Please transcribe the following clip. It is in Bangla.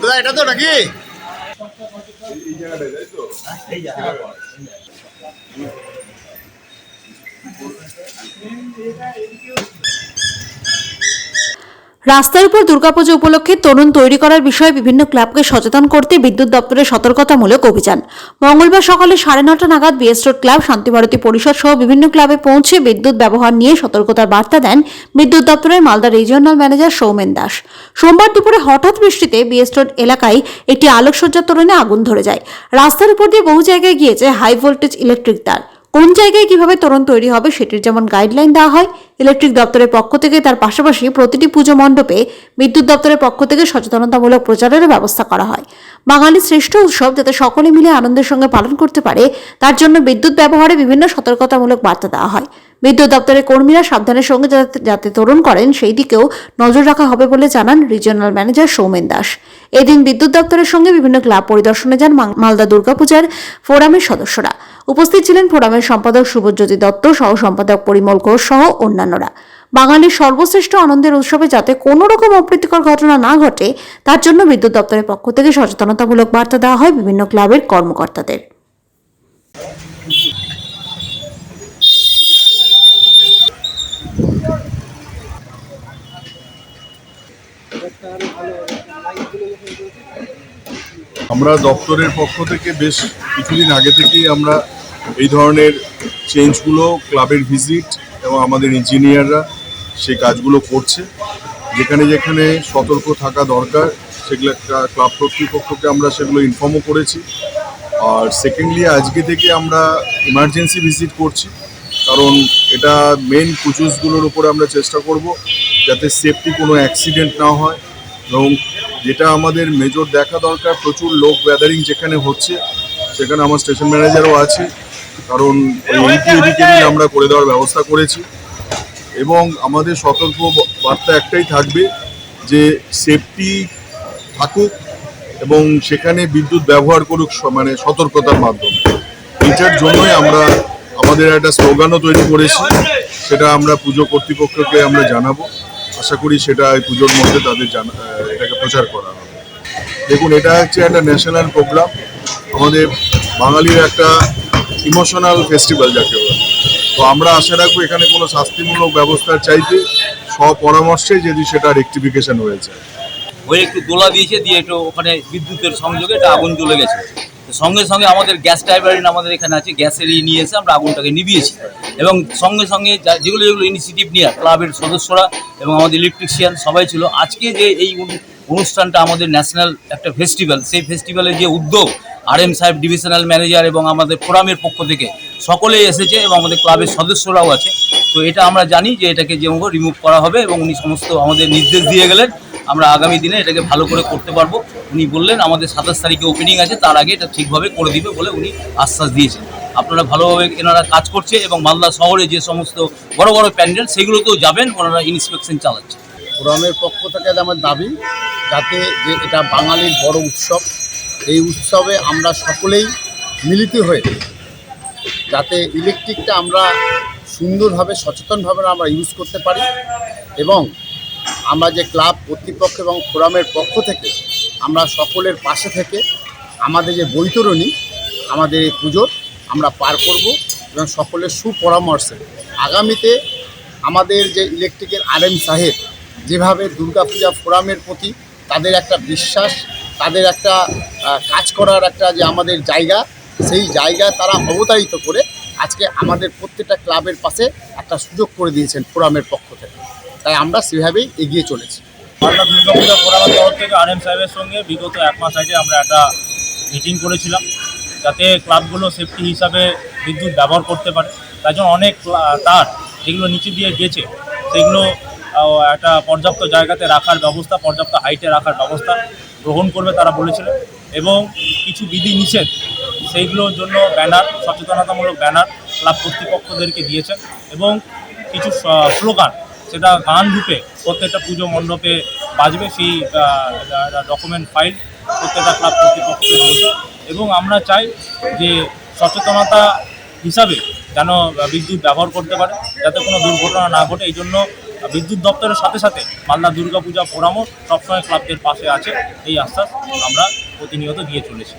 দাদা এটা তো নাকি রাস্তার উপর দুর্গাপুজো উপলক্ষে তরুণ তৈরি করার বিষয়ে বিভিন্ন ক্লাবকে সচেতন করতে বিদ্যুৎ দপ্তরের সতর্কতামূলক অভিযান। মঙ্গলবার সকালে 9:30 নাগাদ বিএস রোড ক্লাব, শান্তিভারতী পরিষদ সহ বিভিন্ন ক্লাবে পৌঁছে বিদ্যুৎ ব্যবহার নিয়ে সতর্কতার বার্তা দেন বিদ্যুৎ দপ্তরের মালদা রিজিওনাল ম্যানেজার সৌমেন দাস। সোমবার দুপুরে হঠাৎ বৃষ্টিতে বিএস রোড এলাকায় একটি আলোকসজ্জার তোরণে আগুন ধরে যায়। রাস্তার উপর দিয়ে বহু জায়গায় গিয়েছে হাই ভোল্টেজ ইলেকট্রিক তার। কোন জায়গায় কিভাবে তোরণ তৈরি হবে সেটির যেমন গাইডলাইন দেওয়া হয় ইলেকট্রিক দপ্তরের পক্ষ থেকে, তার পাশাপাশি প্রতিটি পুজো মণ্ডপে বিদ্যুৎ দপ্তরের পক্ষ থেকে সচেতনতামূলক প্রচারের ব্যবস্থা করা হয়। বাঙালির শ্রেষ্ঠ উৎসব যাতে সকলে মিলে আনন্দের সঙ্গে পালন করতে পারে তার জন্য বিদ্যুৎ ব্যবহারে বিভিন্ন সতর্কতামূলক বার্তা দেওয়া হয়। বিদ্যুৎ দপ্তরের কর্মীরা সাবধানের সঙ্গে যাতে তোরণ করেন সেই দিকেও নজর রাখা হবে বলে জানান রিজিওনাল ম্যানেজার সৌমেন দাস। এদিন বিদ্যুৎ দপ্তরের সঙ্গে বিভিন্ন ক্লাব পরিদর্শনে যান মালদা দুর্গাপূজার ফোরামের সদস্যরা। উপস্থিত ছিলেন ফোরামের সম্পাদক শুভজ্যোতি দত্ত, সহ সম্পাদক পরিমল ঘোষ সহ অন্যান্যরা। বাঙালির সর্বশ্রেষ্ঠ আনন্দের উৎসবে যাতে কোনো রকম অপ্রীতিকর ঘটনা না ঘটে তার জন্য বিদ্যুৎ দপ্তরের পক্ষ থেকে সচেতনতামূলক বার্তা দেওয়া হয় বিভিন্ন ক্লাবের কর্মকর্তাদের। আমরা দপ্তরের পক্ষ থেকে বেশ কিছুদিন আগে থেকেই আমরা এই ধরনের চেঞ্জগুলো ক্লাবের ভিজিট এবং আমাদের ইঞ্জিনিয়াররা সেই কাজগুলো করছে। যেখানে যেখানে সতর্ক থাকা দরকার সেগুলো ক্লাব কর্তৃপক্ষকে আমরা সেগুলো ইনফর্মও করেছি। আর সেকেন্ডলি আজকে থেকে আমরা ইমার্জেন্সি ভিজিট করছি, কারণ এটা মেন পুজোসগুলোর উপরে আমরা চেষ্টা করব যাতে সেফটি কোনো অ্যাক্সিডেন্ট না হয়। এবং যেটা আমাদের মেজর দেখা দরকার, প্রচুর লোক গ্যাদারিং যেখানে হচ্ছে সেখানে আমার স্টেশন ম্যানেজারও আছে, কারণ ওই এদিকে আমরা করে দেওয়ার ব্যবস্থা করেছি। এবং আমাদের সতর্ক বার্তা একটাই থাকবে যে সেফটি থাকুক এবং সেখানে বিদ্যুৎ ব্যবহার করুক মানে সতর্কতার মাধ্যমে। এটার জন্যই আমরা আমাদের একটা স্লোগানও তৈরি করেছি, সেটা আমরা পুজো কর্তৃপক্ষকে আমরা জানাবো। আশা করি সেটা এই পুজোর মধ্যে তাদের এটাকে প্রচার করা হবে। দেখুন, এটা হচ্ছে একটা ন্যাশনাল প্রোগ্রাম, আমাদের বাঙালির একটা ইমোশনাল ফেস্টিভ্যাল যাকে বলে। তো আমরা আশা রাখবো এখানে কোনো শাস্তিমূলক ব্যবস্থার চাইতে স্বপরামর্শে যদি সেটা রেকটিফিকেশন হয়েছে। ওই একটু দোলা দিয়েছে, দিয়ে একটু ওখানে বিদ্যুতের সংযোগে একটা আগুন জ্বলে গেছে। সঙ্গে সঙ্গে আমাদের গ্যাস ড্রাইভারিন আমাদের এখানে আছে, গ্যাসের নিয়ে এসে আমরা আগুনটাকে নিভিয়েছি। এবং সঙ্গে সঙ্গে যেগুলো ইনিশিয়েটিভ নিয়ে ক্লাবের সদস্যরা এবং আমাদের ইলেকট্রিশিয়ান সবাই ছিল। আজকে যে এই অনুষ্ঠানটা আমাদের ন্যাশনাল একটা ফেস্টিভ্যাল, সেই ফেস্টিভ্যালের যে উদ্যোগ RM সাহেব, ডিভিশনাল ম্যানেজার এবং আমাদের ফোরামের পক্ষ থেকে সকলেই এসেছে এবং আমাদের ক্লাবের সদস্যরাও আছে। তো এটা আমরা জানি যে এটাকে যেভাবে রিমুভ করা হবে এবং উনি সমস্ত আমাদের নির্দেশ দিয়ে গেলেন, আমরা আগামী দিনে এটাকে ভালো করে করতে পারবো। উনি বললেন আমাদের 27 তারিখে ওপেনিং আছে, তার আগে এটা ঠিকভাবে করে দিবে বলে উনি আশ্বাস দিয়েছেন। আপনারা ভালোভাবে এনারা কাজ করছে এবং মালদা শহরে যে সমস্ত বড় বড় প্যান্ডেল সেগুলোতেও যাবেন, ওনারা ইন্সপেকশন চালাচ্ছে। ফোরামের পক্ষ থেকে আমার দাবি যাতে যে এটা বাঙালির বড় উৎসব, এই উৎসবে আমরা সকলেই মিলিত হয়ে যাতে ইলেকট্রিকটা আমরা সুন্দরভাবে সচেতনভাবে আমরা ইউজ করতে পারি। এবং আমরা যে ক্লাব কর্তৃপক্ষ এবং ফোরামের পক্ষ থেকে আমরা সকলের পাশে থেকে আমাদের যে বৈতরণী আমাদের এই পুজোর আমরা পার করব এবং সকলের সুপরামর্শে আগামীতে আমাদের যে ইলেকট্রিকের RM সাহেব যেভাবে দুর্গাপূজা ফোরামের প্রতি তাদের একটা বিশ্বাস, তাদের একটা কাজ করার একটা যে আমাদের জায়গা, সেই জায়গা তারা অবতারিত করে আজকে আমাদের প্রত্যেকটা ক্লাবের পাশে একটা সুযোগ করে দিয়েছেন ফোরামের পক্ষ থেকে। তাই আমরা সেভাবেই এগিয়ে চলেছি। মালদা দুর্গাপূজা ফোরামের তরফ থেকে RM সাহেবের সঙ্গে বিগত 1 মাস আগে আমরা একটা মিটিং করেছিলাম যাতে ক্লাবগুলো সেফটি হিসাবে বিদ্যুৎ ব্যবহার করতে পারে। তার জন্য অনেক তার যেগুলো নিচে দিয়ে গেছে সেগুলো একটা পর্যাপ্ত জায়গাতে রাখার ব্যবস্থা, পর্যাপ্ত হাইটে রাখার ব্যবস্থা গ্রহণ করবে তারা বলেছিল। এবং কিছু বিধি নিষেধ সেইগুলোর জন্য ব্যানার, সচেতনতামূলক ব্যানার ক্লাব কর্তৃপক্ষদেরকে দিয়েছেন এবং কিছু স্লোগান সেটা গান রূপে প্রত্যেকটা পুজো মণ্ডপে বাজবে, সেই ডকুমেন্ট ফাইল প্রত্যেকটা ক্লাব কর্তৃপক্ষকে দিয়েছে। এবং আমরা চাই যে সচেতনতা হিসাবে যেন বিদ্যুৎ ব্যবহার করতে পারে, যাতে কোনো দুর্ঘটনা না ঘটে। এই জন্য বিদ্যুৎ দপ্তরের সাথে সাথে মালদা দুর্গাপূজা ফোরামও সবসময় ক্লাবদের পাশে আছে, এই আশ্বাস আমরা প্রতিনিয়ত দিয়ে চলেছি।